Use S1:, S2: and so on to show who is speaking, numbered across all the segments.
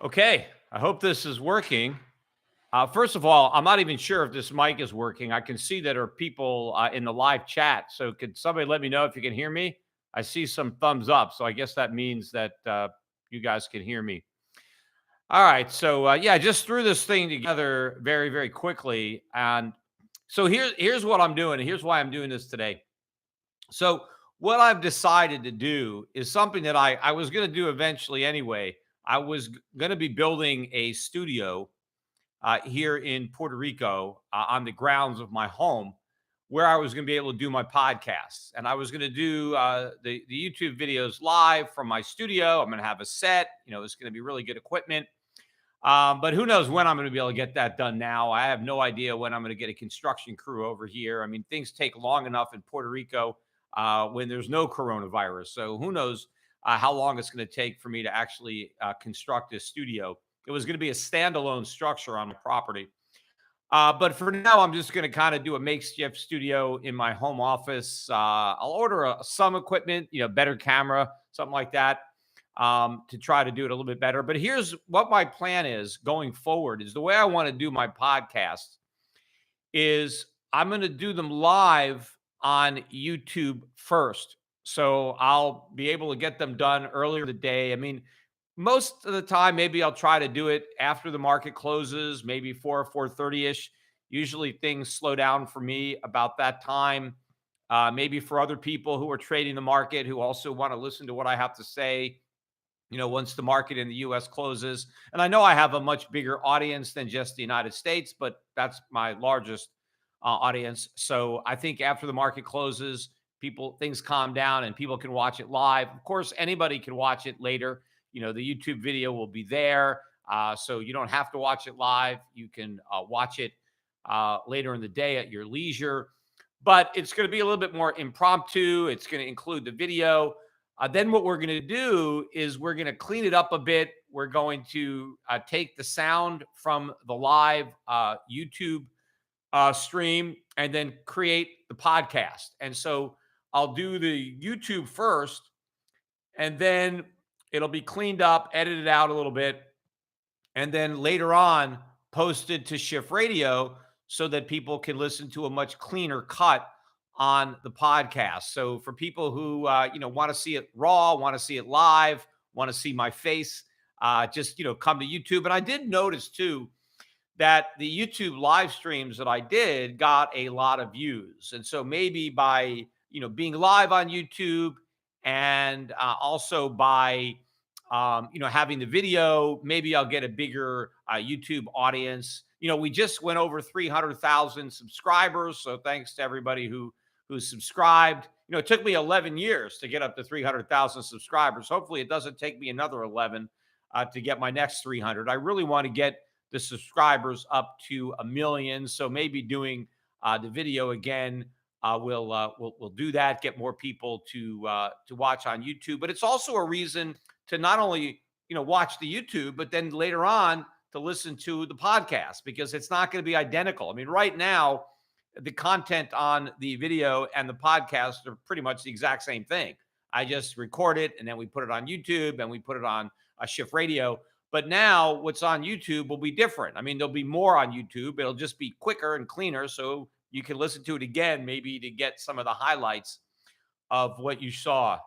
S1: Okay, I hope this is working. First of all, I'm not even sure if this mic is working. I can see that there are people in the live chat. So, could somebody let me know if you can hear me? I see some thumbs up. So, I guess that means that you guys can hear me. All right. So, yeah, I just threw this thing together very, very quickly. And so, here's what I'm doing. And here's why I'm doing this today. So, what I've decided to do is something that I was going to do eventually anyway. I was going to be building a studio here in Puerto Rico on the grounds of my home where I was going to be able to do my podcasts. And I was going to do the YouTube videos live from my studio. I'm going to have a set, it's going to be really good equipment. But who knows when I'm going to be able to get that done now. I have no idea when I'm going to get a construction crew over here. I mean, things take long enough in Puerto Rico when there's no coronavirus. So who knows how long it's going to take for me to actually construct this studio. It was going to be a standalone structure on the property. But for now, I'm just going to kind of do a makeshift studio in my home office. I'll order some equipment, better camera, something like that, to try to do it a little bit better. But here's what my plan is going forward: is the way I want to do my podcast is I'm going to do them live on YouTube first. So I'll be able to get them done earlier in the day. I mean, most of the time, maybe I'll try to do it after the market closes, maybe 4:30ish. Usually things slow down for me about that time. Maybe for other people who are trading the market who also want to listen to what I have to say, once the market in the US closes. And I know I have a much bigger audience than just the United States, but that's my largest audience. So I think after the market closes, things calm down and people can watch it live. Of course, anybody can watch it later. The YouTube video will be there. So you don't have to watch it live. You can watch it later in the day at your leisure. But it's going to be a little bit more impromptu. It's going to include the video. Then what we're going to do is we're going to clean it up a bit. We're going to take the sound from the live YouTube stream and then create the podcast. And so I'll do the YouTube first, and then it'll be cleaned up, edited out a little bit, and then later on posted to Schiff Radio so that people can listen to a much cleaner cut on the podcast. So for people who want to see it raw, want to see it live, want to see my face, just come to YouTube. And I did notice too that the YouTube live streams that I did got a lot of views. And so maybe by being live on YouTube and also by having the video, maybe I'll get a bigger YouTube audience. We just went over 300,000 subscribers, so thanks to everybody who subscribed. It took me 11 years to get up to 300,000 subscribers. Hopefully, it doesn't take me another 11 to get my next 300. I really want to get the subscribers up to 1 million. So maybe doing the video again will do that. Get more people to watch on YouTube. But it's also a reason to not only watch the YouTube, but then later on to listen to the podcast, because it's not going to be identical. I mean, right now, the content on the video and the podcast are pretty much the exact same thing. I just record it and then we put it on YouTube and we put it on a Schiff Radio. But now what's on YouTube will be different. I mean, there'll be more on YouTube. It'll just be quicker and cleaner. So you can listen to it again, maybe to get some of the highlights of what you saw.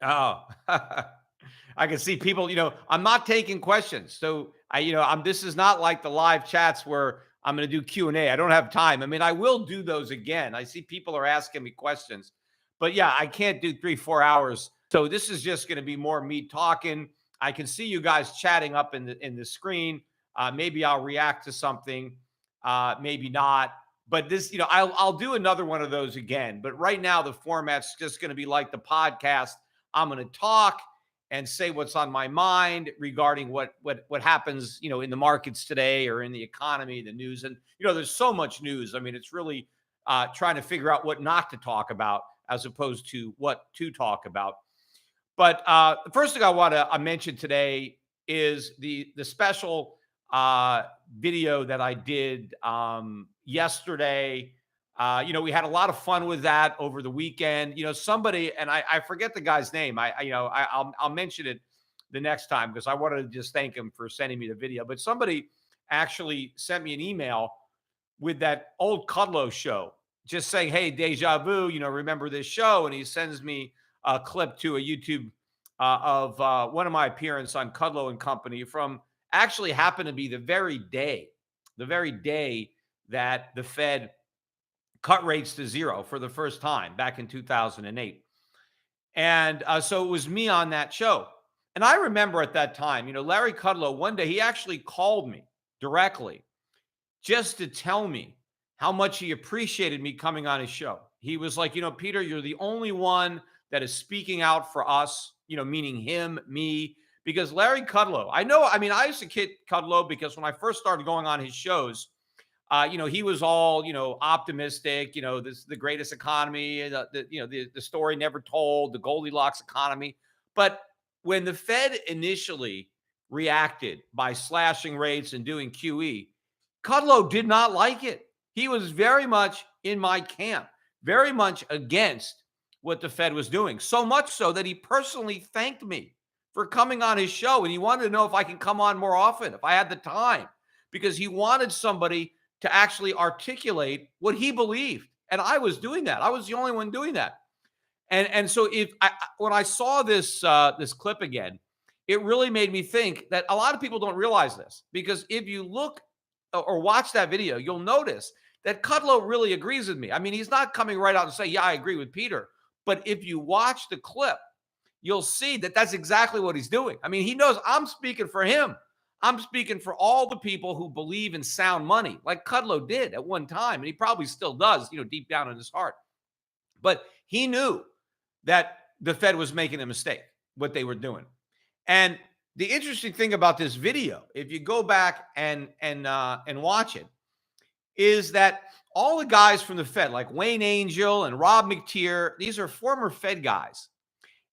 S1: Oh, I can see people, I'm not taking questions. So this is not like the live chats where I'm going to do Q&A. I don't have time. I mean, I will do those again. I see people are asking me questions, but yeah, I can't do 3-4 hours. So this is just going to be more me talking. I can see you guys chatting up in the screen. Maybe I'll react to something, maybe not. But this, I'll do another one of those again. But right now, the format's just going to be like the podcast. I'm going to talk and say what's on my mind regarding what happens, in the markets today or in the economy, the news. And, there's so much news. I mean, it's really trying to figure out what not to talk about as opposed to what to talk about. But the first thing I want to mention today is the special video that I did yesterday. We had a lot of fun with that over the weekend. Somebody, and I forget the guy's name. I'll mention it. the next time because I wanted to just thank him for sending me the video. But somebody actually sent me an email with that old Kudlow show, just saying, "Hey, deja vu, remember this show?" And he sends me a clip to a YouTube of one of my appearance on Kudlow and Company from actually happened to be the very day that the Fed cut rates to zero for the first time back in 2008. And so it was me on that show. And I remember at that time, Larry Kudlow, one day he actually called me directly just to tell me how much he appreciated me coming on his show. He was like, Peter, you're the only one that is speaking out for us, meaning him, me, because Larry Kudlow, I used to kid Kudlow because when I first started going on his shows, he was all, optimistic, this is the greatest economy, the story never told, the Goldilocks economy. But when the Fed initially reacted by slashing rates and doing QE, Kudlow did not like it. He was very much in my camp, very much against what the Fed was doing. So much so that he personally thanked me for coming on his show. And he wanted to know if I can come on more often, if I had the time, because he wanted somebody to actually articulate what he believed. And I was doing that. I was the only one doing that. And so when I saw this clip again, it really made me think that a lot of people don't realize this, because if you look or watch that video, you'll notice that Kudlow really agrees with me. I mean, he's not coming right out and say, yeah, I agree with Peter. But if you watch the clip, you'll see that that's exactly what he's doing. I mean, he knows I'm speaking for him. I'm speaking for all the people who believe in sound money, like Kudlow did at one time, and he probably still does, deep down in his heart. But he knew that the Fed was making a mistake, what they were doing. And the interesting thing about this video, if you go back and watch it, is that all the guys from the Fed, like Wayne Angel and Rob McTeer, these are former Fed guys.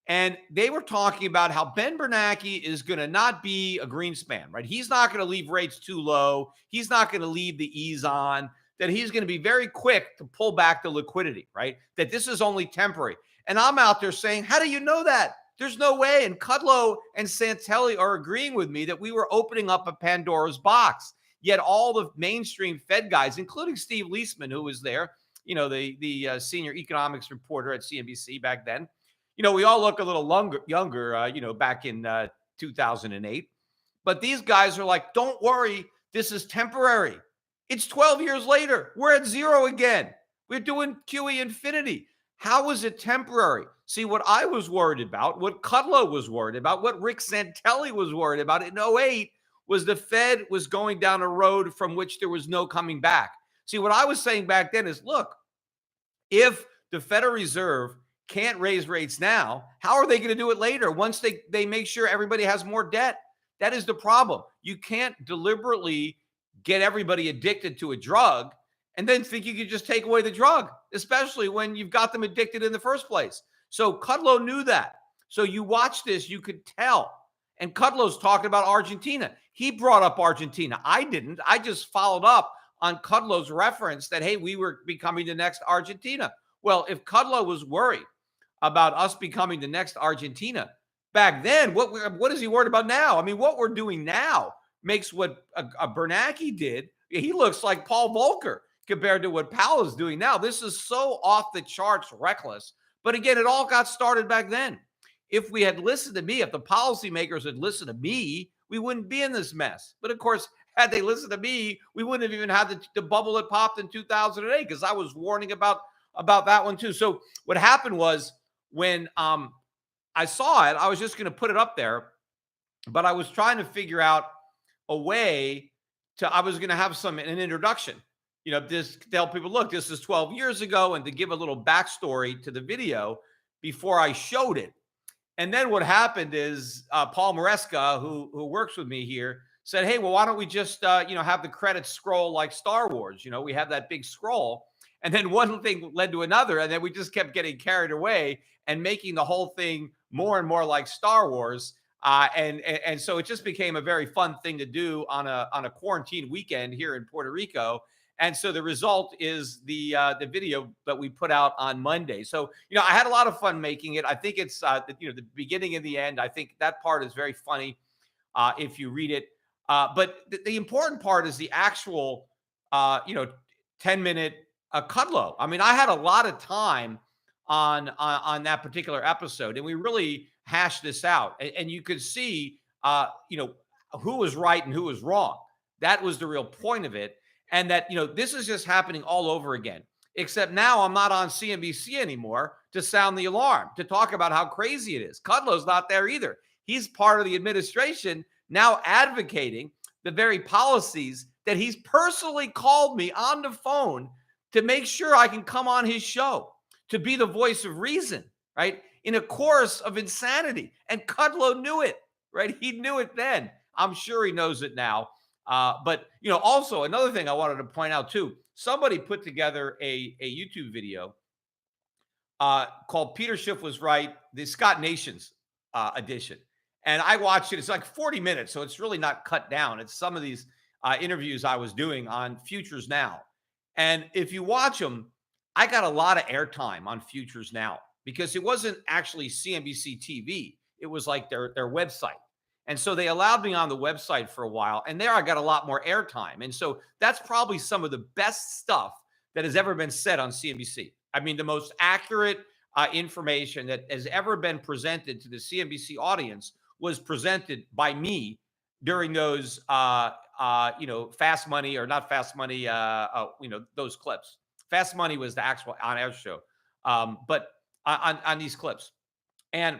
S1: And they were talking about how Ben Bernanke is going to not be a Greenspan, right? He's not going to leave rates too low. He's not going to leave the ease on, that he's going to be very quick to pull back the liquidity, right? That this is only temporary. And I'm out there saying, how do you know that? There's no way. And Kudlow and Santelli are agreeing with me that we were opening up a Pandora's box. Yet all the mainstream Fed guys, including Steve Leisman, who was there, the senior economics reporter at CNBC back then, we all look a little younger, back in 2008. But these guys are like, don't worry, this is temporary. It's 12 years later. We're at zero again. We're doing QE infinity. How is it temporary? See, what I was worried about, what Kudlow was worried about, what Rick Santelli was worried about in 2008 was the Fed was going down a road from which there was no coming back. See, what I was saying back then is, look, if the Federal Reserve can't raise rates now, how are they going to do it later once they make sure everybody has more debt? That is the problem. You can't deliberately get everybody addicted to a drug and then think you could just take away the drug, especially when you've got them addicted in the first place. So Kudlow knew that. So you watch this, you could tell. And Kudlow's talking about Argentina. He brought up Argentina. I didn't. I just followed up on Kudlow's reference that, hey, we were becoming the next Argentina. Well, if Kudlow was worried about us becoming the next Argentina back then, what is he worried about now? I mean, what we're doing now makes what a Bernanke did. He looks like Paul Volcker compared to what Powell is doing now. This is so off the charts reckless. But again, it all got started back then. If we had listened to me, if the policymakers had listened to me, we wouldn't be in this mess. But of course, had they listened to me, we wouldn't have even had the bubble that popped in 2008, because I was warning about that one too. So what happened was, when I saw it, I was just going to put it up there, but I was trying to figure out a way I was going to have an introduction, just to tell people, look, this is 12 years ago, and to give a little backstory to the video before I showed it. And then what happened is Paul Maresca, who works with me here, said, hey, well, why don't we just, have the credits scroll like Star Wars? We have that big scroll. And then one thing led to another. And then we just kept getting carried away and making the whole thing more and more like Star Wars. And so it just became a very fun thing to do on a quarantine weekend here in Puerto Rico. And so the result is the video that we put out on Monday. So, I had a lot of fun making it. I think it's, the beginning and the end. I think that part is very funny if you read it. But the important part is the actual, 10-minute Kudlow. I mean, I had a lot of time on that particular episode, and we really hashed this out. And you could see, who was right and who was wrong. That was the real point of it. And that, this is just happening all over again. Except now I'm not on CNBC anymore to sound the alarm, to talk about how crazy it is. Kudlow's not there either. He's part of the administration now advocating the very policies that he's personally called me on the phone to make sure I can come on his show, to be the voice of reason, right? In a chorus of insanity. And Kudlow knew it, right? He knew it then. I'm sure he knows it now. But, also another thing I wanted to point out too, somebody put together a YouTube video called Peter Schiff Was Right, the Scott Nations edition. And I watched it. It's like 40 minutes, so it's really not cut down. It's some of these interviews I was doing on Futures Now. And if you watch them, I got a lot of airtime on Futures Now because it wasn't actually CNBC TV. It was like their website. And so they allowed me on the website for a while. And there I got a lot more airtime. And so that's probably some of the best stuff that has ever been said on CNBC. I mean, the most accurate information that has ever been presented to the CNBC audience was presented by me during those, Fast Money, or not Fast Money, those clips. Fast Money was the actual on-air show, but on these clips. And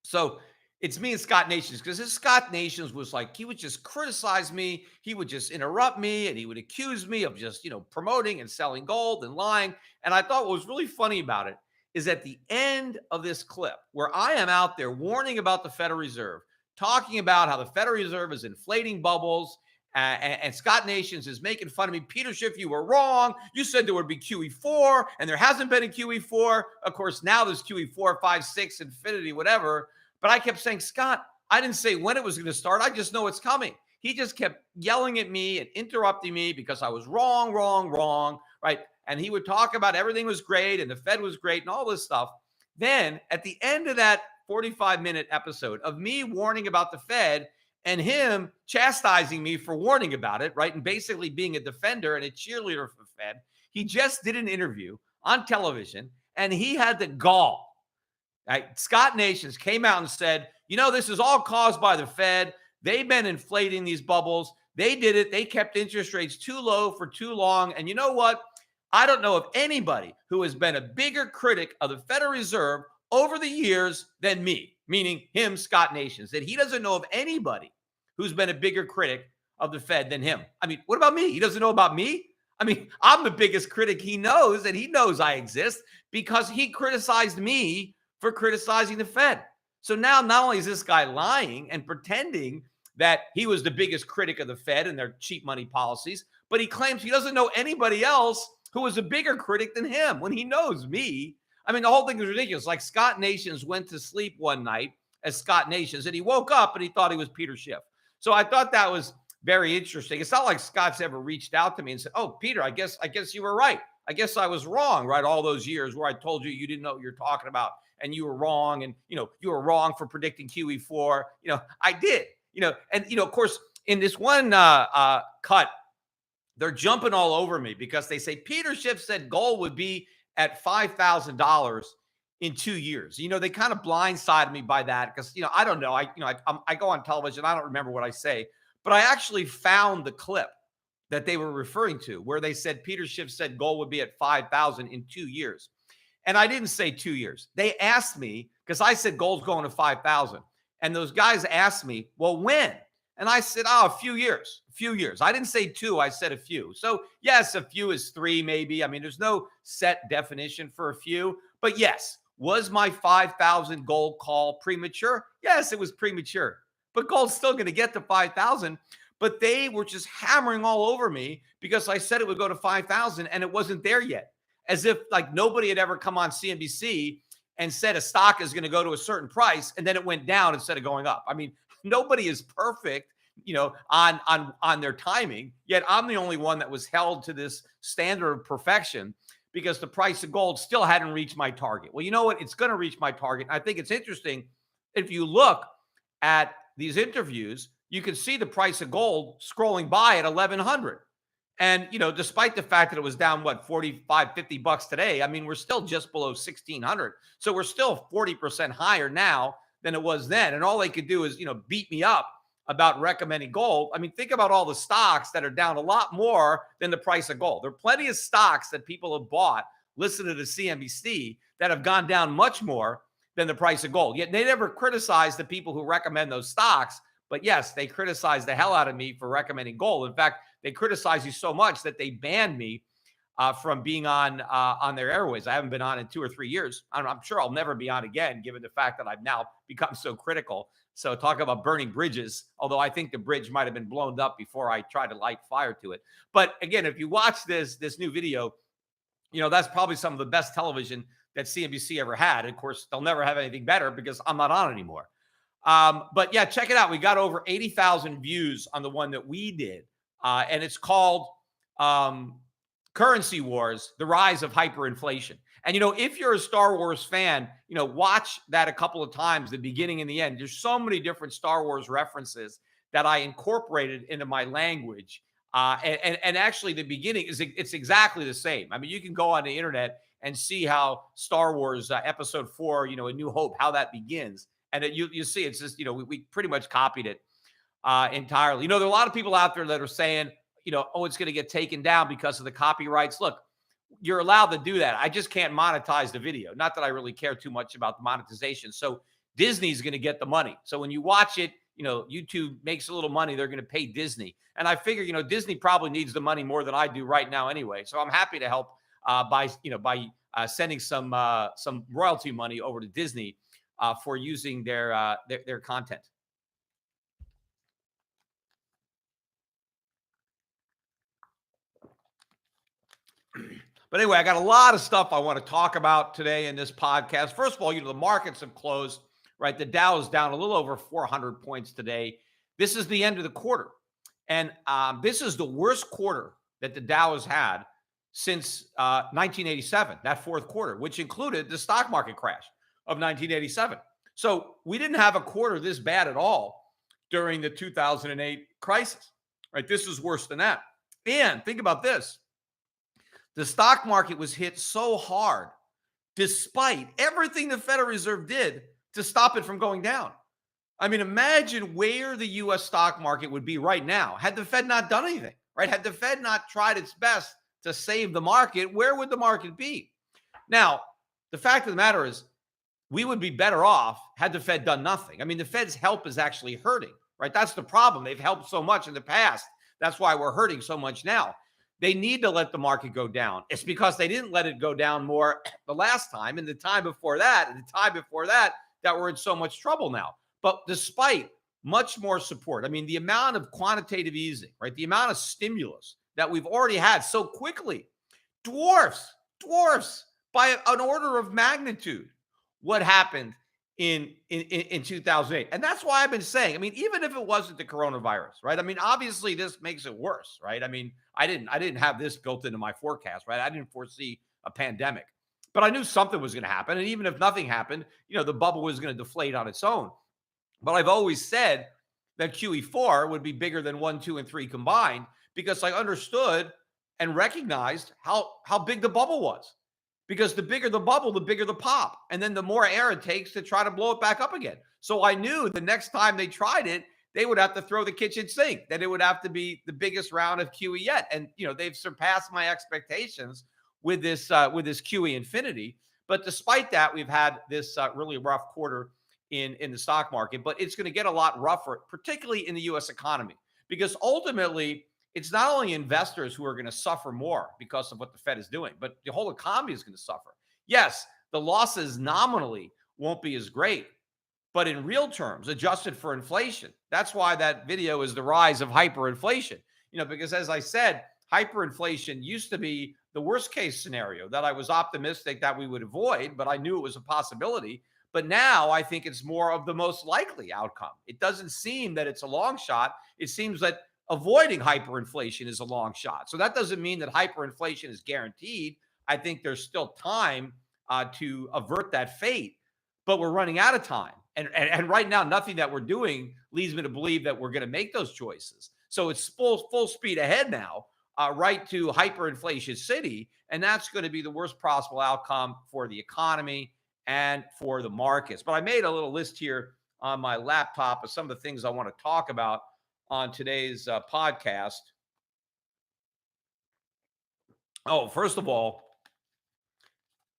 S1: so it's me and Scott Nations, because this Scott Nations was like, he would just criticize me. He would just interrupt me, and he would accuse me of just, promoting and selling gold and lying. And I thought what was really funny about it is at the end of this clip, where I am out there warning about the Federal Reserve, talking about how the Federal Reserve is inflating bubbles, and Scott Nations is making fun of me. Peter Schiff, you were wrong. You said there would be QE4, and there hasn't been a QE4. Of course, now there's QE4, 5, 6, infinity, whatever. But I kept saying, Scott, I didn't say when it was going to start. I just know it's coming. He just kept yelling at me and interrupting me because I was wrong, right? And he would talk about everything was great and the Fed was great and all this stuff. Then at the end of that 45-minute episode of me warning about the Fed and him chastising me for warning about it, right, and basically being a defender and a cheerleader for the Fed, he just did an interview on television, and he had the gall. Right? Scott Nations came out and said, this is all caused by the Fed. They've been inflating these bubbles. They did it. They kept interest rates too low for too long. And you know what? I don't know of anybody who has been a bigger critic of the Federal Reserve over the years than me, meaning him, Scott Nations, that he doesn't know of anybody who's been a bigger critic of the Fed than him. I mean, what about me? He doesn't know about me? I mean, I'm the biggest critic he knows, and he knows I exist because he criticized me for criticizing the Fed. So now not only is this guy lying and pretending that he was the biggest critic of the Fed and their cheap money policies, but he claims he doesn't know anybody else who was a bigger critic than him when he knows me. I mean, the whole thing is ridiculous. Like Scott Nations went to sleep one night as Scott Nations, and he woke up and he thought he was Peter Schiff. So I thought that was very interesting. It's not like Scott's ever reached out to me and said, "Oh, Peter, I guess you were right. I guess I was wrong, right? All those years where I told you didn't know what you're talking about and you were wrong, and you were wrong for predicting QE4. I did. And of course, in this one cut, they're jumping all over me because they say Peter Schiff said gold would be at $5,000 in 2 years. They kind of blindsided me by that because I don't know. I go on television. I don't remember what I say, but I actually found the clip that they were referring to where they said Peter Schiff said gold would be at 5,000 in 2 years. And I didn't say 2 years. They asked me because I said gold's going to 5,000. And those guys asked me, well, when? And I said, a few years. I didn't say 2. I said a few. So yes, a few is 3 maybe. I mean, there's no set definition for a few. But yes, was my 5,000 gold call premature? Yes, it was premature. But gold's still going to get to 5,000. But they were just hammering all over me because I said it would go to 5,000 and it wasn't there yet. As if like nobody had ever come on CNBC and said a stock is going to go to a certain price and then it went down instead of going up. I mean, nobody is perfect. on their timing. Yet I'm the only one that was held to this standard of perfection because the price of gold still hadn't reached my target. Well, you know what? It's going to reach my target. I think it's interesting. If you look at these interviews, you can see the price of gold scrolling by at 1100. And, despite the fact that it was down, what, 45, $50 today, I mean, we're still just below 1600. So we're still 40% higher now than it was then. And all they could do is, beat me up about recommending gold. I mean, think about all the stocks that are down a lot more than the price of gold. There are plenty of stocks that people have bought, listening to the CNBC, that have gone down much more than the price of gold. Yet they never criticize the people who recommend those stocks. But yes, they criticize the hell out of me for recommending gold. In fact, they criticize you so much that they banned me from being on their airways. I haven't been on in 2 or 3 years. I'm sure I'll never be on again, given the fact that I've now become so critical. So talk about burning bridges, although I think the bridge might have been blown up before I tried to light fire to it. But again, if you watch this new video, that's probably some of the best television that CNBC ever had. Of course, they'll never have anything better because I'm not on anymore. But yeah, check it out. We got over 80,000 views on the one that we did. And it's called Currency Wars, The Rise of Hyperinflation. And, if you're a Star Wars fan, watch that a couple of times, the beginning and the end. There's so many different Star Wars references that I incorporated into my language. And actually the beginning it's exactly the same. I mean, you can go on the internet and see how Star Wars episode 4, A New Hope, how that begins. And you see, it's just, we pretty much copied it entirely. There are a lot of people out there that are saying, it's going to get taken down because of the copyrights. Look, you're allowed to do that. I just can't monetize the video. Not that I really care too much about the monetization. So Disney's going to get the money. So when you watch it, YouTube makes a little money. They're going to pay Disney. And I figure, Disney probably needs the money more than I do right now anyway. So I'm happy to help by sending some royalty money over to Disney for using their content. But anyway, I got a lot of stuff I want to talk about today in this podcast. First of all, the markets have closed, right? The Dow is down a little over 400 points today. This is the end of the quarter. And this is the worst quarter that the Dow has had since 1987, that fourth quarter, which included the stock market crash of 1987. So we didn't have a quarter this bad at all during the 2008 crisis, right? This is worse than that. And think about this. The stock market was hit so hard despite everything the Federal Reserve did to stop it from going down. I mean, imagine where the U.S. stock market would be right now had the Fed not done anything, right? Had the Fed not tried its best to save the market, where would the market be? Now, the fact of the matter is, we would be better off had the Fed done nothing. I mean, the Fed's help is actually hurting, right? That's the problem. They've helped so much in the past. That's why we're hurting so much now. They need to let the market go down. It's because they didn't let it go down more the last time and the time before that and the time before that we're in so much trouble now. But despite much more support, I mean, the amount of quantitative easing, right? The amount of stimulus that we've already had so quickly dwarfs by an order of magnitude what happened in 2008. And that's why I've been saying, I mean, even if it wasn't the coronavirus, right? I mean, obviously this makes it worse, right? I mean, I didn't have this built into my forecast, right? I didn't foresee a pandemic, but I knew something was going to happen. And even if nothing happened, the bubble was going to deflate on its own. But I've always said that QE4 would be bigger than 1, 2, and 3 combined because I understood and recognized how big the bubble was. Because the bigger the bubble, the bigger the pop. And then the more air it takes to try to blow it back up again. So I knew the next time they tried it, they would have to throw the kitchen sink, that it would have to be the biggest round of QE yet. And, they've surpassed my expectations with this QE infinity. But despite that, we've had this really rough quarter in the stock market. But it's going to get a lot rougher, particularly in the U.S. economy. Because ultimately, it's not only investors who are going to suffer more because of what the Fed is doing, but the whole economy is going to suffer. Yes, the losses nominally won't be as great, but in real terms, adjusted for inflation, that's why that video is the rise of hyperinflation. Because as I said, hyperinflation used to be the worst case scenario that I was optimistic that we would avoid, but I knew it was a possibility. But now I think it's more of the most likely outcome. It doesn't seem that it's a long shot. It seems that avoiding hyperinflation is a long shot. So that doesn't mean that hyperinflation is guaranteed. I think there's still time to avert that fate, but we're running out of time. And right now, nothing that we're doing leads me to believe that we're going to make those choices. So it's full speed ahead now, right to hyperinflation city. And that's going to be the worst possible outcome for the economy and for the markets. But I made a little list here on my laptop of some of the things I want to talk about on today's podcast. Oh, first of all,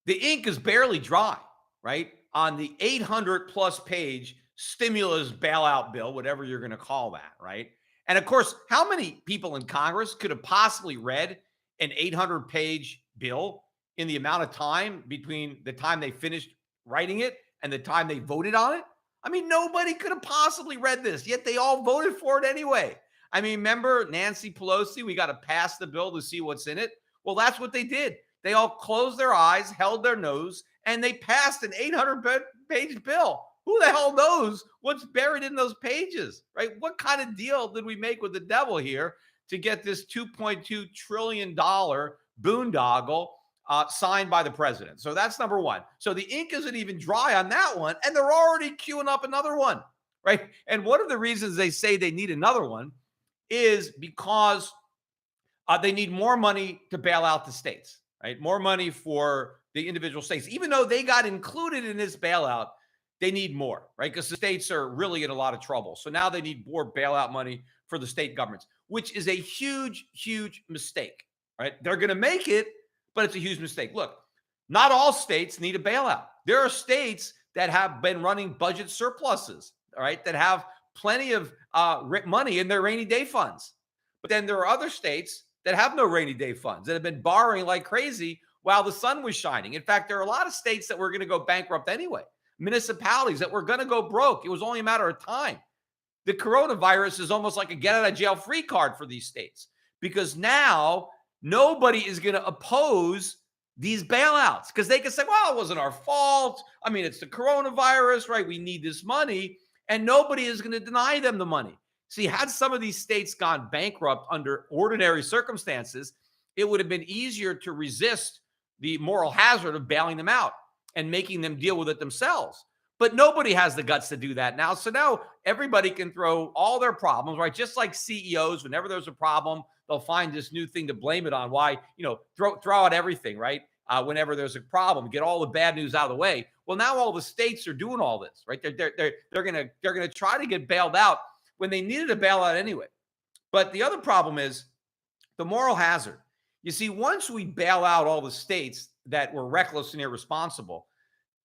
S1: the ink is barely dry, right? On the 800 plus page stimulus bailout bill, whatever you're going to call that, right? And of course, how many people in Congress could have possibly read an 800 page bill in the amount of time between the time they finished writing it and the time they voted on it? I mean, nobody could have possibly read this, yet they all voted for it anyway. I mean, remember Nancy Pelosi? We got to pass the bill to see what's in it. Well, that's what they did. They all closed their eyes, held their nose, and they passed an 800-page bill. Who the hell knows what's buried in those pages, right? What kind of deal did we make with the devil here to get this $2.2 trillion boondoggle signed by the president? So that's number one. So the ink isn't even dry on that one, and they're already queuing up another one, right? And one of the reasons they say they need another one is because they need more money to bail out the states, right? More money for the individual states. Even though they got included in this bailout, they need more, right? Because the states are really in a lot of trouble. So now they need more bailout money for the state governments, which is a huge, huge mistake, right? They're going to make it, but it's a huge mistake. Look, not all states need a bailout. There are states that have been running budget surpluses, all right, that have plenty of money in their rainy day funds. But then there are other states that have no rainy day funds that have been borrowing like crazy while the sun was shining. In fact, there are a lot of states that were going to go bankrupt anyway, municipalities that were going to go broke. It was only a matter of time. The coronavirus is almost like a get out of jail free card for these states because now nobody is going to oppose these bailouts because they can say, well, it wasn't our fault. I mean, it's the coronavirus, right? We need this money. And nobody is going to deny them the money. See, had some of these states gone bankrupt under ordinary circumstances, it would have been easier to resist the moral hazard of bailing them out and making them deal with it themselves. But nobody has the guts to do that now. So now everybody can throw all their problems, right? Just like CEOs, whenever there's a problem, they'll find this new thing to blame it on. Why, throw out everything, right? Whenever there's a problem, get all the bad news out of the way. Well, now all the states are doing all this, right? They're gonna try to get bailed out when they needed a bailout anyway. But the other problem is the moral hazard. You see, once we bail out all the states that were reckless and irresponsible,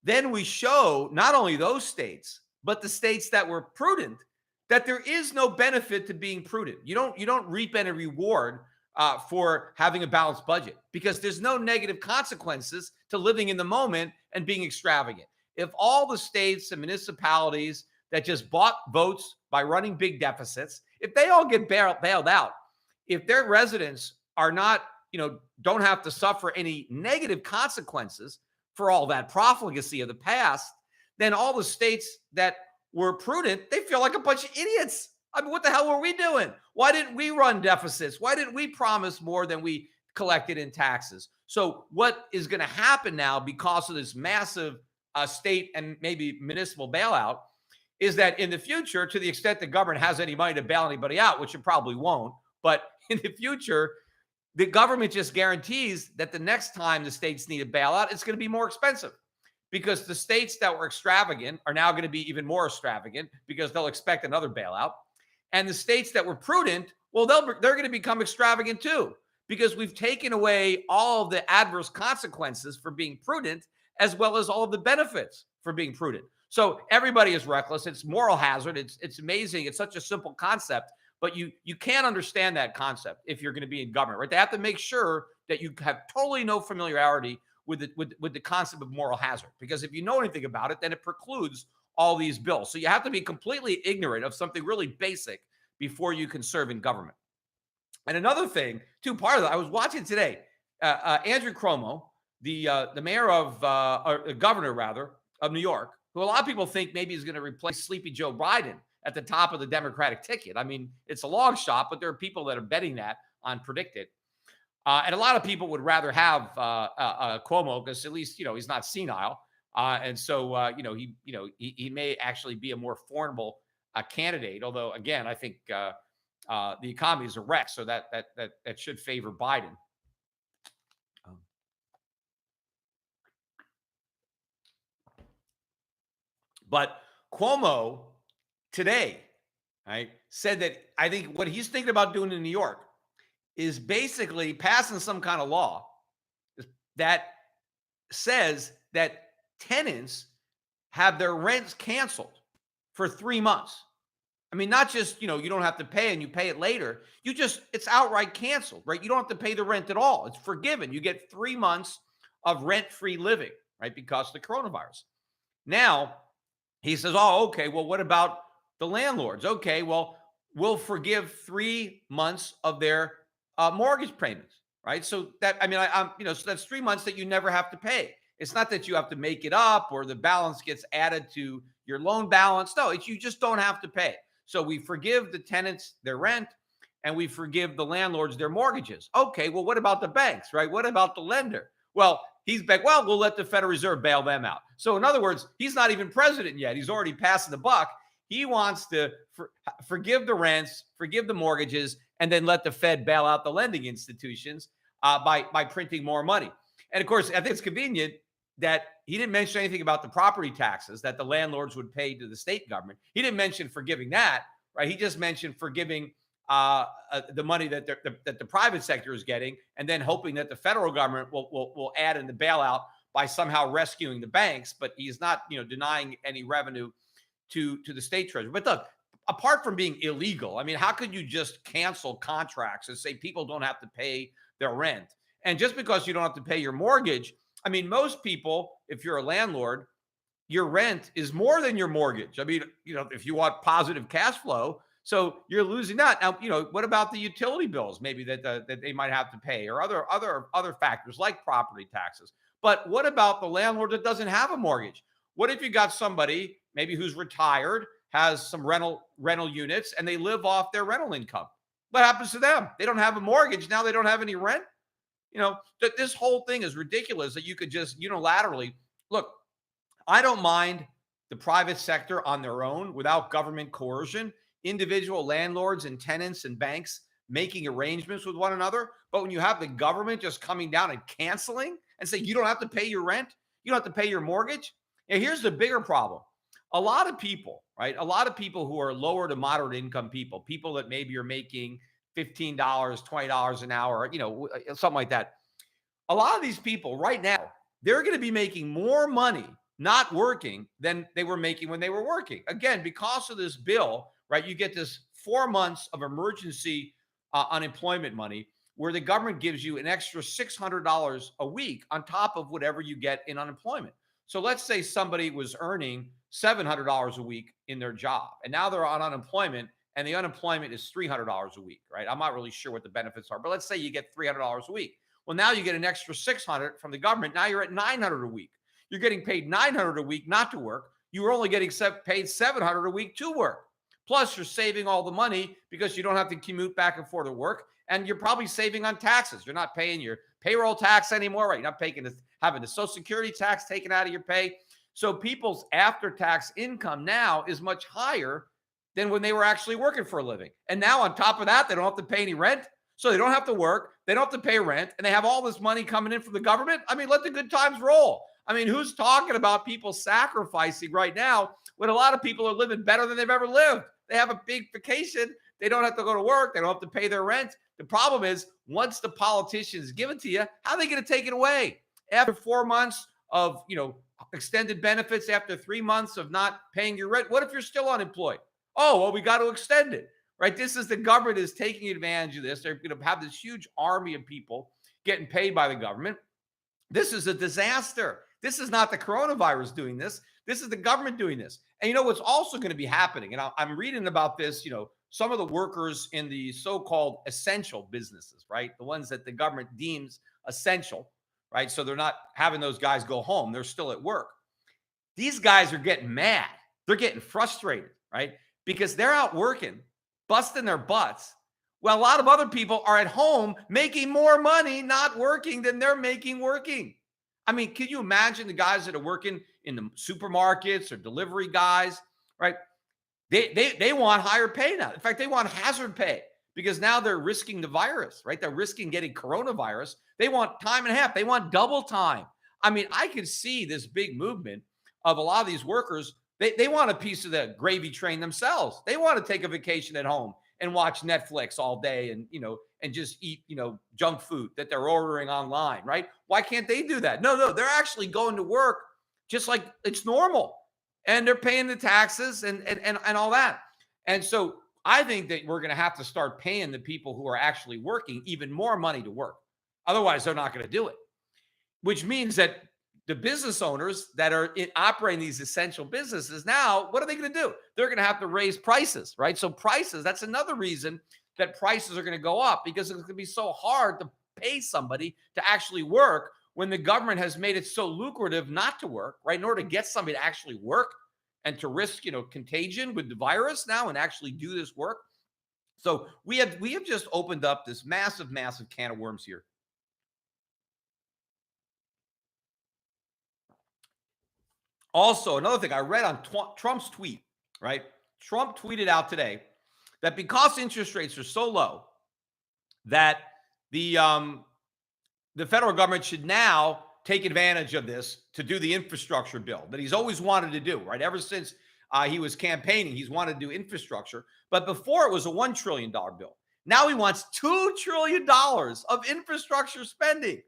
S1: then we show not only those states, but the states that were prudent, that there is no benefit to being prudent. You don't reap any reward for having a balanced budget because there's no negative consequences to living in the moment and being extravagant. If all the states and municipalities that just bought votes by running big deficits, if they all get bailed out, if their residents are not, don't have to suffer any negative consequences for all that profligacy of the past, then all the states that were prudent, they feel like a bunch of idiots. I mean, what the hell were we doing? Why didn't we run deficits? Why didn't we promise more than we collected in taxes? So what is going to happen now because of this massive state and maybe municipal bailout is that in the future, to the extent the government has any money to bail anybody out, which it probably won't, but in the future, the government just guarantees that the next time the states need a bailout, it's going to be more expensive because the states that were extravagant are now going to be even more extravagant because they'll expect another bailout. And the states that were prudent, well, they're going to become extravagant too because we've taken away all of the adverse consequences for being prudent as well as all of the benefits for being prudent. So everybody is reckless. It's moral hazard. It's amazing. It's such a simple concept, but you can't understand that concept if you're going to be in government, right? They have to make sure that you have totally no familiarity with the concept of moral hazard, because if you know anything about it, then it precludes all these bills. So you have to be completely ignorant of something really basic before you can serve in government. And another thing, too, part of that, I was watching today, Andrew Cuomo, the mayor of, or the governor rather, of New York, who a lot of people think maybe is going to replace Sleepy Joe Biden at the top of the Democratic ticket. I mean, it's a long shot, but there are people that are betting that on PredictIt. And a lot of people would rather have Cuomo because at least, he's not senile. And so, he may actually be a more formidable candidate. Although, again, I think the economy is a wreck, so that should favor Biden. But Cuomo today, right, said that I think what he's thinking about doing in New York is basically passing some kind of law that says that tenants have their rents canceled for 3 months. I mean, not just, you don't have to pay and you pay it later. It's outright canceled, right? You don't have to pay the rent at all. It's forgiven. You get 3 months of rent-free living, right? Because of the coronavirus. Now, he says, oh, okay, well, what about the landlords? Okay, well, we'll forgive 3 months of their mortgage payments, right? So that, so that's 3 months that you never have to pay. It's not that you have to make it up or the balance gets added to your loan balance. No, you just don't have to pay. So we forgive the tenants their rent and we forgive the landlords their mortgages. Okay, well, what about the banks, right? What about the lender? Well, he's back. Well, we'll let the Federal Reserve bail them out. So in other words, he's not even president yet. He's already passing the buck. He wants to forgive the rents, forgive the mortgages, and then let the Fed bail out the lending institutions by printing more money. And of course, I think it's convenient that he didn't mention anything about the property taxes that the landlords would pay to the state government. He didn't mention forgiving that, right? He just mentioned forgiving the money that the private sector is getting, and then hoping that the federal government will add in the bailout by somehow rescuing the banks. But he's not, denying any revenue to the state treasury. But look, apart from being illegal, I mean, how could you just cancel contracts and say people don't have to pay their rent? And just because you don't have to pay your mortgage, I mean, most people, if you're a landlord, your rent is more than your mortgage. I mean, if you want positive cash flow, so you're losing that. Now, what about the utility bills maybe that they might have to pay, or other factors like property taxes? But what about the landlord that doesn't have a mortgage? What if you got somebody maybe who's retired, has some rental units, and they live off their rental income? What happens to them? They don't have a mortgage. Now they don't have any rent. That this whole thing is ridiculous that you could just unilaterally look. I don't mind the private sector on their own without government coercion, individual landlords and tenants and banks making arrangements with one another. But when you have the government just coming down and canceling and saying you don't have to pay your rent, you don't have to pay your mortgage. And here's the bigger problem. A lot of people, right? A lot of people who are lower to moderate income people that maybe are making $15, $20 an hour, something like that. A lot of these people right now, they're going to be making more money not working than they were making when they were working. Again, because of this bill, right? You get this 4 months of emergency unemployment money where the government gives you an extra $600 a week on top of whatever you get in unemployment. So let's say somebody was earning $700 a week in their job, and now they're on unemployment, and the unemployment is $300 a week, right? I'm not really sure what the benefits are, but let's say you get $300 a week. Well, now you get an extra $600 from the government. Now you're at $900 a week. You're getting paid $900 a week not to work. You were only getting paid $700 a week to work. Plus, you're saving all the money because you don't have to commute back and forth to work, and you're probably saving on taxes. You're not paying your payroll tax anymore, right? You're not having the Social Security tax taken out of your pay. So people's after-tax income now is much higher than when they were actually working for a living. And now on top of that, they don't have to pay any rent. So they don't have to work. They don't have to pay rent. And they have all this money coming in from the government. I mean, let the good times roll. I mean, who's talking about people sacrificing right now when a lot of people are living better than they've ever lived? They have a big vacation. They don't have to go to work. They don't have to pay their rent. The problem is once the politicians give it to you, how are they going to take it away? After 4 months of, extended benefits, after 3 months of not paying your rent, what if you're still unemployed? Oh, well, we got to extend it, right? This is the government is taking advantage of this. They're going to have this huge army of people getting paid by the government. This is a disaster. This is not the coronavirus doing this. This is the government doing this. And what's also going to be happening, and I'm reading about this, some of the workers in the so-called essential businesses, right? The ones that the government deems essential, right? So they're not having those guys go home. They're still at work. These guys are getting mad. They're getting frustrated, right? Because they're out working, busting their butts. Well, a lot of other people are at home making more money not working than they're making working. I mean, can you imagine the guys that are working in the supermarkets or delivery guys, right? They want higher pay now. In fact, they want hazard pay because now they're risking the virus, right? They're risking getting coronavirus. They want time and a half. They want double time. I mean, I could see this big movement of a lot of these workers. They want a piece of the gravy train themselves. They want to take a vacation at home and watch Netflix all day and, and just eat, junk food that they're ordering online, right? Why can't they do that? No, they're actually going to work just like it's normal and they're paying the taxes and all that. And so I think that we're going to have to start paying the people who are actually working even more money to work. Otherwise, they're not going to do it, which means that the business owners that are operating these essential businesses now, what are they going to do? They're going to have to raise prices, right? So prices, that's another reason that prices are going to go up because it's going to be so hard to pay somebody to actually work when the government has made it so lucrative not to work, right? In order to get somebody to actually work and to risk, contagion with the virus now and actually do this work. So we have just opened up this massive can of worms here. Also, another thing I read on Trump's tweet, right? Trump tweeted out today that because interest rates are so low that the federal government should now take advantage of this to do the infrastructure bill that he's always wanted to do, right? Ever since he was campaigning, he's wanted to do infrastructure. But before it was a $1 trillion bill. Now he wants $2 trillion of infrastructure spending.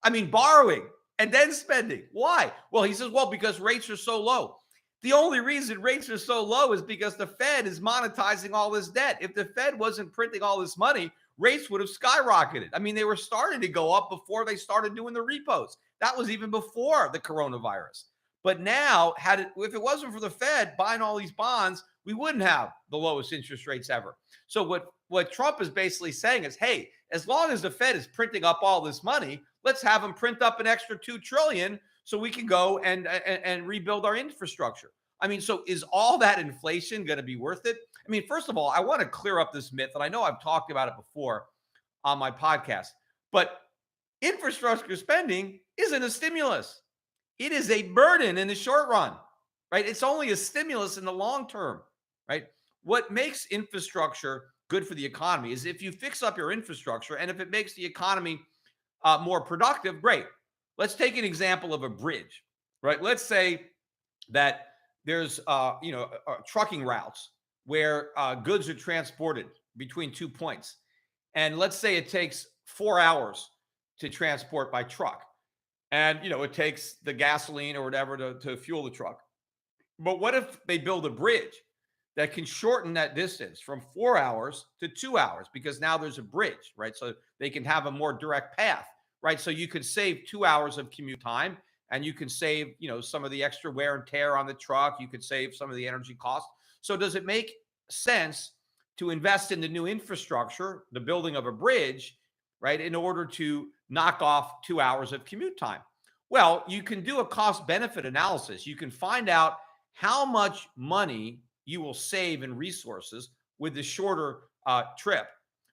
S1: I mean, borrowing and then spending. Why? Well, he says, because rates are so low. The only reason rates are so low is because the Fed is monetizing all this debt. If the Fed wasn't printing all this money, rates would have skyrocketed. I mean, they were starting to go up before they started doing the repos. That was even before the coronavirus. But now, if it wasn't for the Fed buying all these bonds, we wouldn't have the lowest interest rates ever. So what Trump is basically saying is, hey, as long as the Fed is printing up all this money, let's have them print up an extra $2 trillion so we can go and rebuild our infrastructure. I mean, so is all that inflation going to be worth it? I mean, first of all, I want to clear up this myth, and I know I've talked about it before on my podcast, but infrastructure spending isn't a stimulus. It is a burden in the short run, right? It's only a stimulus in the long term, right? What makes infrastructure good for the economy is if you fix up your infrastructure and if it makes the economy more productive, great. Let's take an example of a bridge, right? Let's say that there's, trucking routes where goods are transported between 2 points. And let's say it takes 4 hours to transport by truck. And, it takes the gasoline or whatever to fuel the truck. But what if they build a bridge that can shorten that distance from 4 hours to 2 hours? Because now there's a bridge, right? So they can have a more direct path, right? So you could save 2 hours of commute time and you can save, some of the extra wear and tear on the truck. You could save some of the energy costs. So does it make sense to invest in the new infrastructure, the building of a bridge, right, in order to knock off 2 hours of commute time? Well, you can do a cost benefit analysis. You can find out how much money you will save in resources with the shorter trip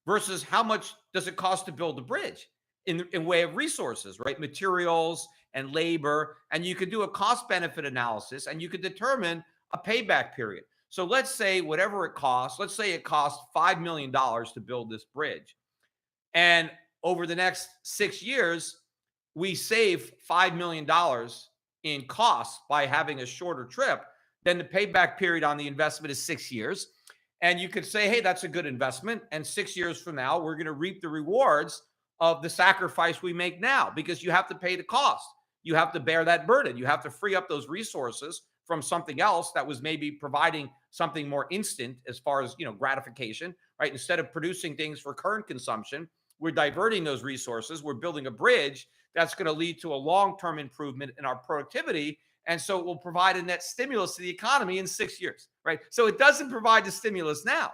S1: versus how much does it cost to build a bridge in way of resources, right? Materials and labor. And you could do a cost benefit analysis and you could determine a payback period. So let's say whatever it costs, let's say it costs $5 million to build this bridge. And over the next 6 years, we save $5 million in costs by having a shorter trip. Then the payback period on the investment is 6 years. And you could say, hey, that's a good investment. And 6 years from now, we're going to reap the rewards of the sacrifice we make now because you have to pay the cost. You have to bear that burden. You have to free up those resources from something else that was maybe providing something more instant as far as, gratification, right? Instead of producing things for current consumption, we're diverting those resources. We're building a bridge that's going to lead to a long-term improvement in our productivity. And so it will provide a net stimulus to the economy in 6 years, right? So it doesn't provide the stimulus now.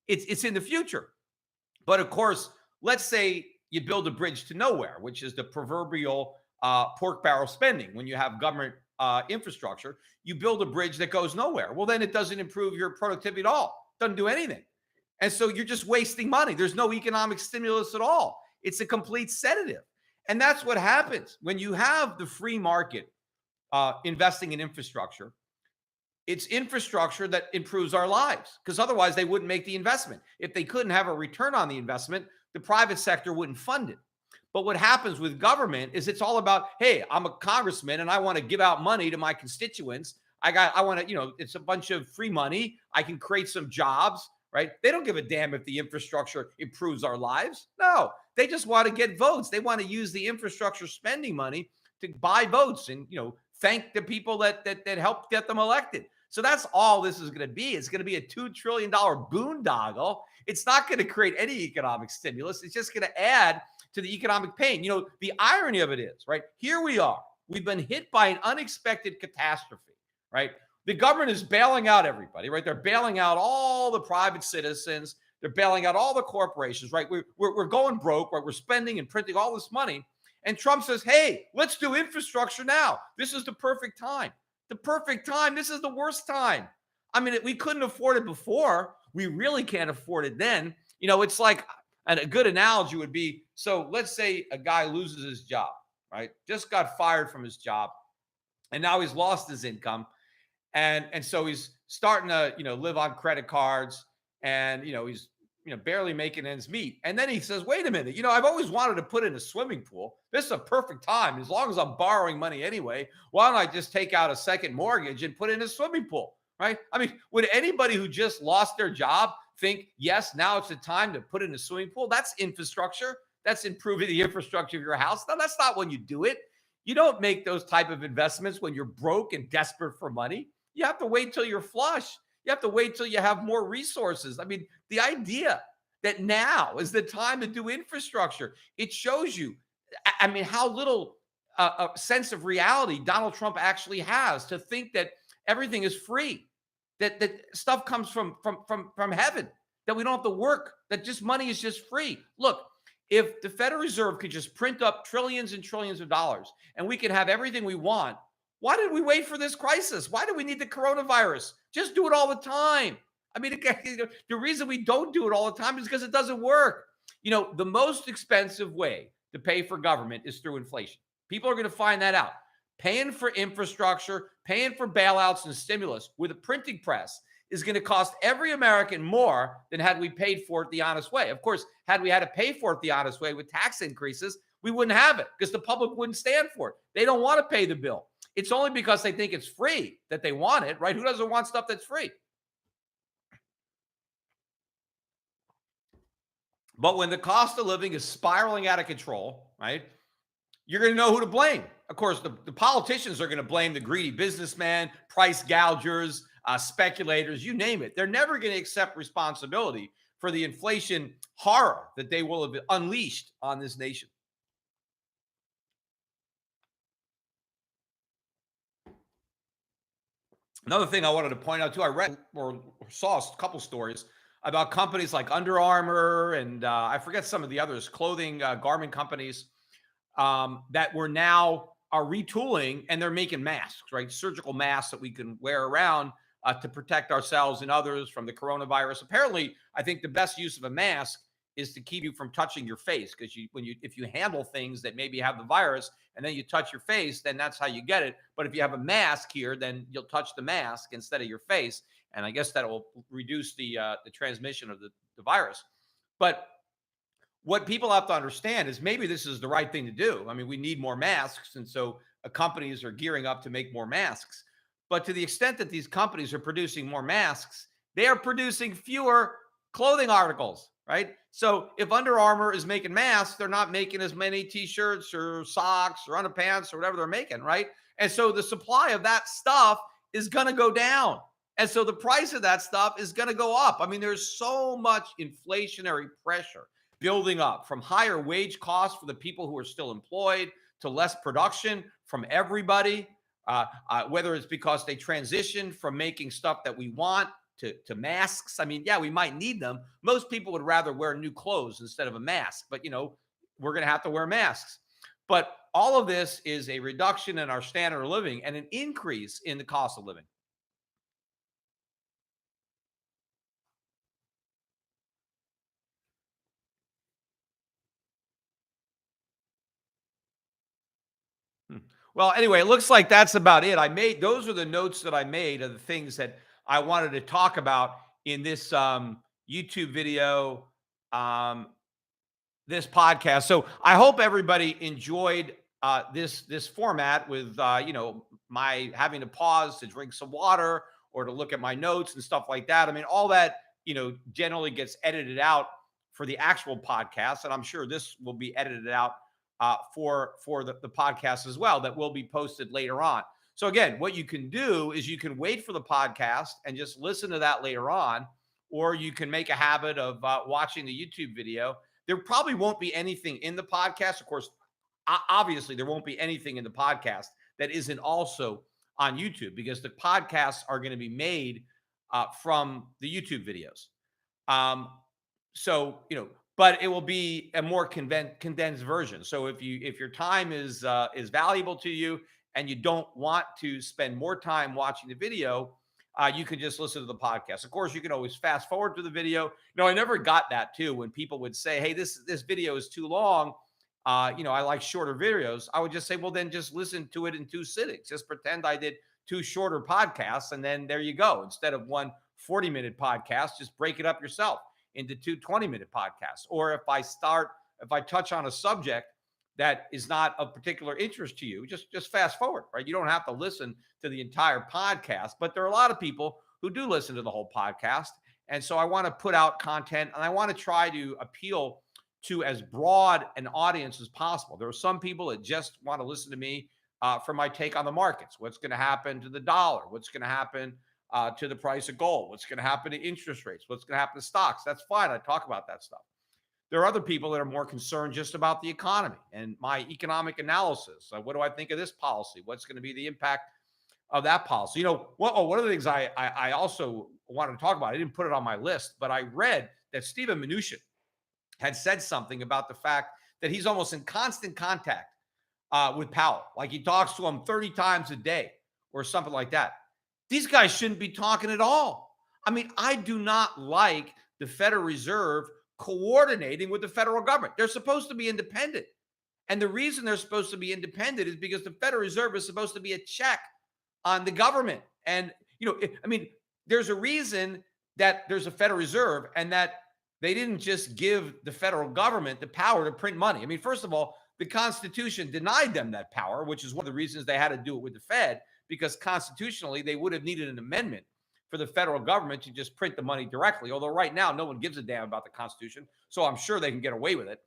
S1: It's in the future. But of course, let's say you build a bridge to nowhere, which is the proverbial pork barrel spending when you have government infrastructure, you build a bridge that goes nowhere. Well, then it doesn't improve your productivity at all. Doesn't do anything. And so you're just wasting money. There's no economic stimulus at all. It's a complete sedative. And that's what happens when you have the free market investing in infrastructure. It's infrastructure that improves our lives, because otherwise they wouldn't make the investment. If they couldn't have a return on the investment, the private sector wouldn't fund it. But what happens with government is it's all about, hey, I'm a congressman and I want to give out money to my constituents. I want to, it's a bunch of free money. I can create some jobs, right? They don't give a damn if the infrastructure improves our lives. No, they just want to get votes. They want to use the infrastructure spending money to buy votes and, thank the people that helped get them elected. So that's all this is going to be. It's going to be a $2 trillion boondoggle. It's not going to create any economic stimulus. It's just going to add to the economic pain. The irony of it is, right, here we are. We've been hit by an unexpected catastrophe, right? The government is bailing out everybody, right? They're bailing out all the private citizens. They're bailing out all the corporations, right? We're going broke, right? We're spending and printing all this money. And Trump says, hey, let's do infrastructure now. This is the perfect time. The perfect time. This is the worst time. I mean, we couldn't afford it before. We really can't afford it then. It's like, and a good analogy would be, so let's say a guy loses his job, right? Just got fired from his job, and now he's lost his income. And so he's starting to, live on credit cards, and, he's, barely making ends meet. And then he says, wait a minute, I've always wanted to put in a swimming pool. This is a perfect time. As long as I'm borrowing money anyway, why don't I just take out a second mortgage and put in a swimming pool, right? I mean, would anybody who just lost their job think, yes, now it's the time to put in a swimming pool? That's infrastructure. That's improving the infrastructure of your house. No, that's not when you do it. You don't make those type of investments when you're broke and desperate for money. You have to wait till you're flush. You have to wait till you have more resources. I mean, the idea that now is the time to do infrastructure, it shows you, I mean, how little a sense of reality Donald Trump actually has to think that everything is free, that stuff comes from heaven, that we don't have to work, that just money is just free. Look, if the Federal Reserve could just print up trillions and trillions of dollars and we could have everything we want, why did we wait for this crisis? Why do we need the coronavirus? Just do it all the time. I mean, the reason we don't do it all the time is because it doesn't work. The most expensive way to pay for government is through inflation. People are going to find that out. Paying for infrastructure, paying for bailouts and stimulus with a printing press is going to cost every American more than had we paid for it the honest way. Of course, had we had to pay for it the honest way with tax increases, we wouldn't have it because the public wouldn't stand for it. They don't want to pay the bill. It's only because they think it's free that they want it, right? Who doesn't want stuff that's free? But when the cost of living is spiraling out of control, right, you're going to know who to blame. Of course, the politicians are going to blame the greedy businessman, price gougers, speculators, you name it. They're never going to accept responsibility for the inflation horror that they will have unleashed on this nation. Another thing I wanted to point out too, I read or saw a couple stories about companies like Under Armour and I forget some of the others, clothing, garment companies that were now are retooling, and they're making masks, right? Surgical masks that we can wear around to protect ourselves and others from the coronavirus. Apparently, I think the best use of a mask is to keep you from touching your face, because if you handle things that maybe have the virus and then you touch your face, then that's how you get it. But if you have a mask here, then you'll touch the mask instead of your face, and I guess that will reduce the transmission of the virus. But what people have to understand is maybe this is the right thing to do. I mean, we need more masks, and so companies are gearing up to make more masks. But to the extent that these companies are producing more masks, they are producing fewer clothing articles, right? So if Under Armour is making masks, they're not making as many T-shirts or socks or underpants or whatever they're making, right? And so the supply of that stuff is going to go down. And so the price of that stuff is going to go up. I mean, there's so much inflationary pressure building up, from higher wage costs for the people who are still employed to less production from everybody, whether it's because they transitioned from making stuff that we want to masks. I mean, yeah, we might need them. Most people would rather wear new clothes instead of a mask, but we're going to have to wear masks. But all of this is a reduction in our standard of living and an increase in the cost of living. Hmm. Well, anyway, it looks like that's about it. Those are the notes that I made of the things that I wanted to talk about in this YouTube video, um, this podcast. So I hope everybody enjoyed this format with my having to pause to drink some water or to look at my notes and stuff like that. I mean, all that generally gets edited out for the actual podcast, and I'm sure this will be edited out for the podcast as well. That will be posted later on. So again, what you can do is you can wait for the podcast and just listen to that later on, or you can make a habit of watching the YouTube video. There probably won't be anything in the podcast. Of course, obviously, there won't be anything in the podcast that isn't also on YouTube, because the podcasts are going to be made from the YouTube videos. Um, so, but it will be a more condensed version. So if your time is valuable to you and you don't want to spend more time watching the video, you can just listen to the podcast. Of course, you can always fast forward to the video. I never got that too when people would say, "Hey, this video is too long." I like shorter videos. I would just say, well, then just listen to it in 2 sittings. Just pretend I did 2 shorter podcasts, and then there you go. Instead of one 40-minute podcast, just break it up yourself into 2 20-minute podcasts. Or if I touch on a subject that is not of particular interest to you, just fast forward, right? You don't have to listen to the entire podcast, but there are a lot of people who do listen to the whole podcast. And so I want to put out content, and I want to try to appeal to as broad an audience as possible. There are some people that just want to listen to me for my take on the markets. What's going to happen to the dollar? What's going to happen to the price of gold? What's going to happen to interest rates? What's going to happen to stocks? That's fine. I talk about that stuff. There are other people that are more concerned just about the economy and my economic analysis. What do I think of this policy? What's going to be the impact of that policy? One of the things I also wanted to talk about, I didn't put it on my list, but I read that Stephen Mnuchin had said something about the fact that he's almost in constant contact with Powell. Like he talks to him 30 times a day or something like that. These guys shouldn't be talking at all. I mean, I do not like the Federal Reserve coordinating with the federal government. They're supposed to be independent. And the reason they're supposed to be independent is because the Federal Reserve is supposed to be a check on the government. And, there's a reason that there's a Federal Reserve and that they didn't just give the federal government the power to print money. I mean, first of all, the Constitution denied them that power, which is one of the reasons they had to do it with the Fed, because constitutionally they would have needed an amendment for the federal government to just print the money directly. Although right now, no one gives a damn about the Constitution. So I'm sure they can get away with it.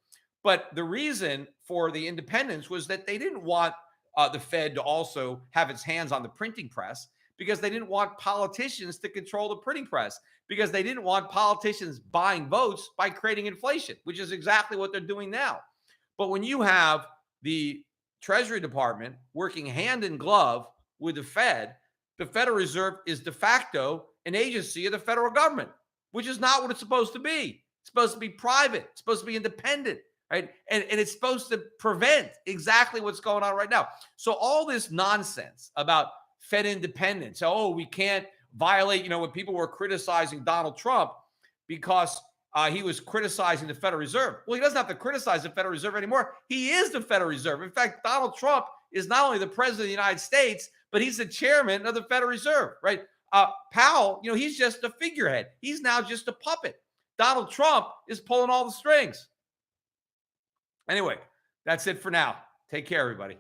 S1: But the reason for the independence was that they didn't want the Fed to also have its hands on the printing press, because they didn't want politicians to control the printing press, because they didn't want politicians buying votes by creating inflation, which is exactly what they're doing now. But when you have the Treasury Department working hand in glove with the Fed, the Federal Reserve is de facto an agency of the federal government, which is not what it's supposed to be. It's supposed to be private. It's supposed to be independent, right? And it's supposed to prevent exactly what's going on right now. So all this nonsense about Fed independence, we can't violate, when people were criticizing Donald Trump because he was criticizing the Federal Reserve. Well, he doesn't have to criticize the Federal Reserve anymore. He is the Federal Reserve. In fact, Donald Trump is not only the president of the United States, but he's the chairman of the Federal Reserve, right? Powell, he's just a figurehead. He's now just a puppet. Donald Trump is pulling all the strings. Anyway, that's it for now. Take care, everybody.